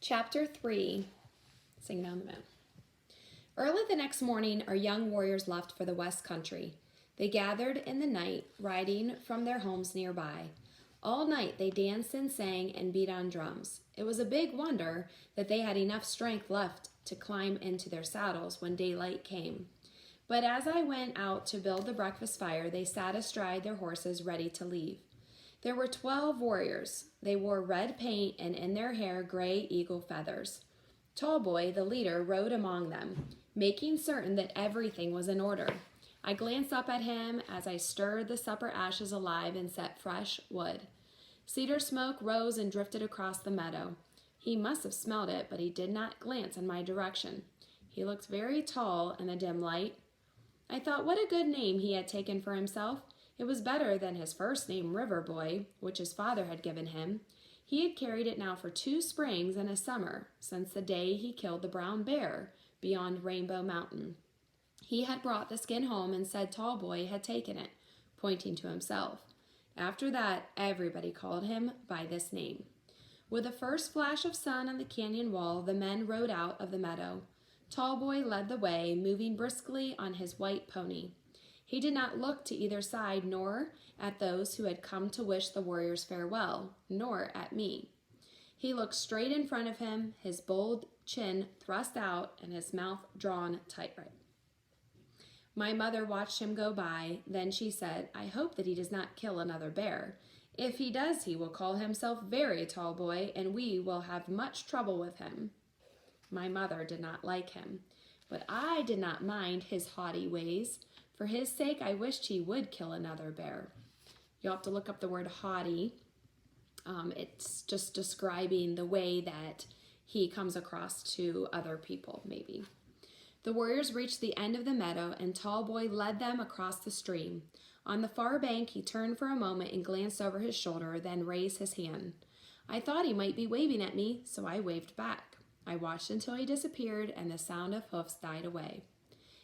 Chapter 3, Singing on the Moon. Early the next morning, our young warriors left for the West Country. They gathered in the night, riding from their homes nearby. All night they danced and sang and beat on drums. It was a big wonder that they had enough strength left to climb into their saddles when daylight came. But as I went out to build the breakfast fire, they sat astride their horses ready to leave. There were 12 warriors. They wore red paint and in their hair gray eagle feathers. Tallboy, the leader, rode among them, making certain that everything was in order. I glanced up at him as I stirred the supper ashes alive and set fresh wood. Cedar smoke rose and drifted across the meadow. He must have smelled it, but he did not glance in my direction. He looked very tall in the dim light. I thought what a good name he had taken for himself. It was better than his first name, River Boy, which his father had given him. He had carried it now for 2 springs and a summer, since the day he killed the brown bear beyond Rainbow Mountain. He had brought the skin home and said Tallboy had taken it, pointing to himself. After that, everybody called him by this name. With the first flash of sun on the canyon wall, the men rode out of the meadow. Tallboy led the way, moving briskly on his white pony. He did not look to either side, nor at those who had come to wish the warriors farewell, nor at me. He looked straight in front of him, his bold chin thrust out and his mouth drawn tight. My mother watched him go by. Then she said, "I hope that he does not kill another bear. If he does, he will call himself Very Tallboy, and we will have much trouble with him." My mother did not like him, but I did not mind his haughty ways. For his sake, I wished he would kill another bear. You'll have to look up the word haughty. It's just describing the way that he comes across to other people, maybe. The warriors reached the end of the meadow, and Tallboy led them across the stream. On the far bank, he turned for a moment and glanced over his shoulder, then raised his hand. I thought he might be waving at me, so I waved back. I watched until he disappeared, and the sound of hoofs died away.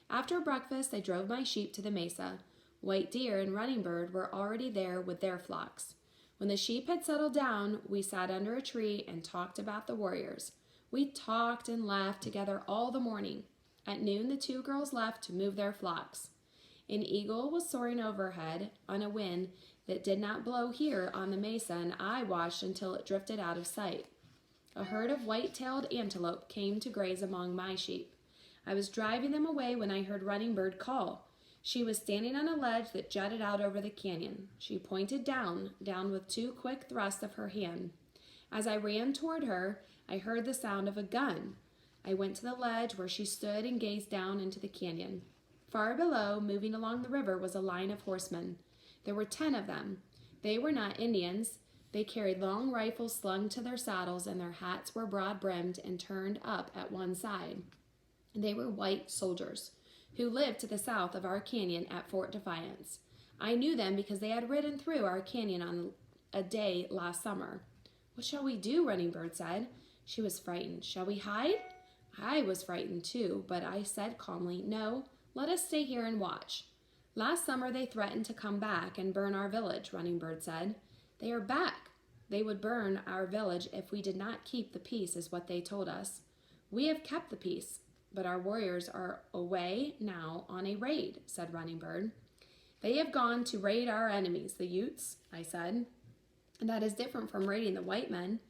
After breakfast, I drove my sheep to the mesa. White Deer and Running Bird were already there with their flocks. When the sheep had settled down, we sat under a tree and talked about the warriors. We talked and laughed together all the morning. At noon, the 2 girls left to move their flocks. An eagle was soaring overhead on a wind that did not blow here on the mesa, and I watched until it drifted out of sight. A herd of white-tailed antelope came to graze among my sheep. I was driving them away when I heard Running Bird call. She was standing on a ledge that jutted out over the canyon. She pointed down with 2 quick thrusts of her hand. As I ran toward her, I heard the sound of a gun. I went to the ledge where she stood and gazed down into the canyon. Far below, moving along the river, was a line of horsemen. There were 10 of them. They were not Indians. They carried long rifles slung to their saddles, and their hats were broad-brimmed and turned up at one side. They were white soldiers who lived to the south of our canyon at Fort Defiance. I knew them because they had ridden through our canyon on a day last summer. "What shall we do?" Running Bird said. She was frightened. "Shall we hide?" I was frightened too, but I said calmly, "No, let us stay here and watch." "Last summer they threatened to come back and burn our village," Running Bird said. "They are back. They would burn our village if we did not keep the peace, is what they told us. We have kept the peace. But our warriors are away now on a raid," said Running Bird. "They have gone to raid our enemies, the Utes," I said. "That is different from raiding the white men."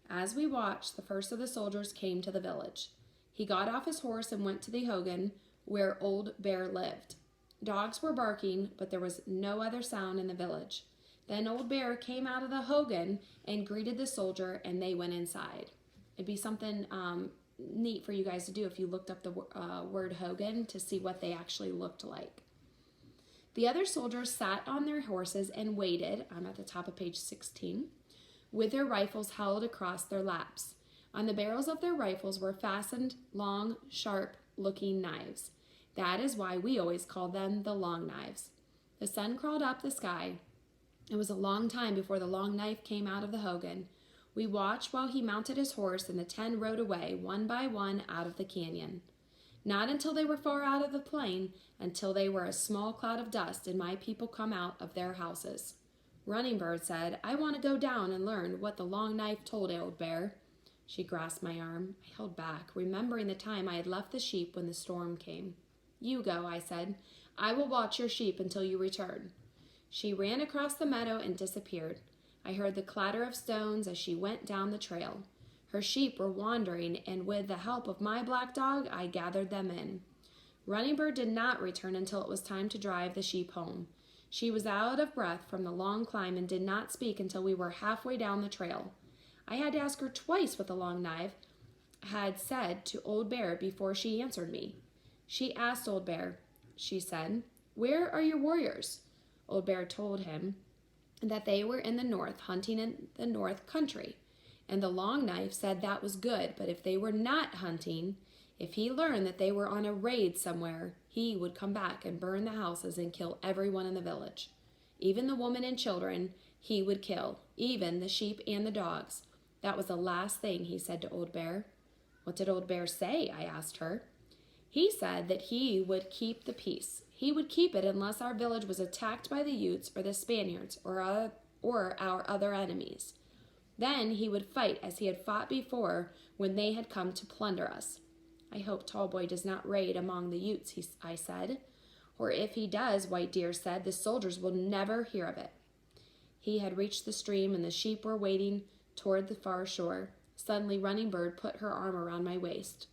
As we watched, the first of the soldiers came to the village. He got off his horse and went to the hogan where Old Bear lived. Dogs were barking, but there was no other sound in the village. Then Old Bear came out of the hogan and greeted the soldier, and they went inside. It'd be something neat for you guys to do if you looked up the word hogan to see what they actually looked like. The other soldiers sat on their horses and waited. I'm at the top of page 16, with their rifles held across their laps. On the barrels of their rifles were fastened long, sharp-looking knives. That is why we always called them the Long Knives. The sun crawled up the sky. It was a long time before the long knife came out of the hogan. We watched while he mounted his horse, and the 10 rode away, one by one, out of the canyon. Not until they were far out of the plain, until they were a small cloud of dust, did my people come out of their houses. Running Bird said, "I want to go down and learn what the long knife told Old Bear." She grasped my arm. I held back, remembering the time I had left the sheep when the storm came. You go, I said. I will watch your sheep until you return. She ran across the meadow and disappeared. I heard the clatter of stones as she went down the trail. Her sheep were wandering, and with the help of my black dog, I gathered them in. Running Bird did not return until it was time to drive the sheep home. She was out of breath from the long climb and did not speak until we were halfway down the trail. I had to ask her twice what the long knife had said to Old Bear before she answered me. She asked Old Bear, she said, "Where are your warriors?" Old Bear told him that they were in the north, hunting in the north country. And the long knife said that was good, but if they were not hunting, if he learned that they were on a raid somewhere, he would come back and burn the houses and kill everyone in the village. Even the women and children he would kill, even the sheep and the dogs. That was the last thing he said to Old Bear. What did Old Bear say? I asked her. He said that he would keep the peace. He would keep it unless our village was attacked by the Utes or the Spaniards or our other enemies. Then he would fight as he had fought before when they had come to plunder us. I hope Tallboy does not raid among the Utes, I said. Or if he does, White Deer said, the soldiers will never hear of it. He had reached the stream and the sheep were wading toward the far shore. Suddenly Running Bird put her arm around my waist.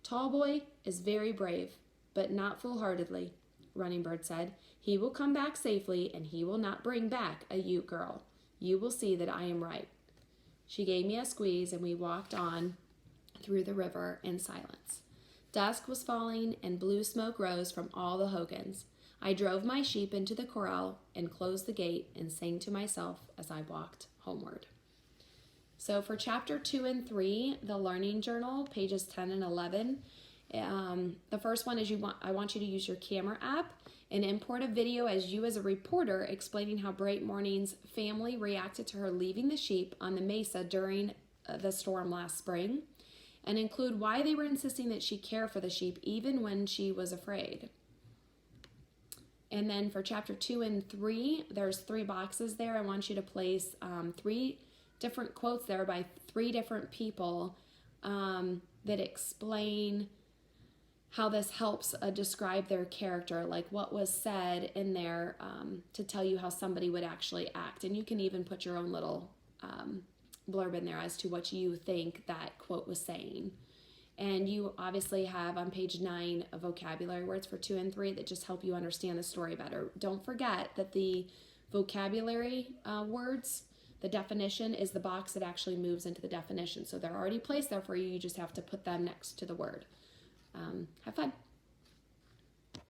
Tallboy is very brave, but not foolhardily, Running Bird said. He will come back safely and he will not bring back a Ute girl. You will see that I am right. She gave me a squeeze and we walked on through the river in silence. Dusk was falling and blue smoke rose from all the hogans. I drove my sheep into the corral and closed the gate and sang to myself as I walked homeward. So for chapter 2 and 3, the Learning Journal, pages 10 and 11, the first one is I want you to use your camera app and import a video as a reporter explaining how Bright Morning's family reacted to her leaving the sheep on the mesa during the storm last spring, and include why they were insisting that she care for the sheep even when she was afraid. And then for chapter 2 and 3, there's 3 boxes there. I want you to place 3 different quotes there by 3 different people that explain how this helps describe their character, like what was said in there to tell you how somebody would actually act. And you can even put your own little blurb in there as to what you think that quote was saying. And you obviously have on page 9 a vocabulary words for 2 and 3 that just help you understand the story better. Don't forget that the vocabulary words, the definition is the box that actually moves into the definition. So they're already placed there for you. You just have to put them next to the word. Have fun.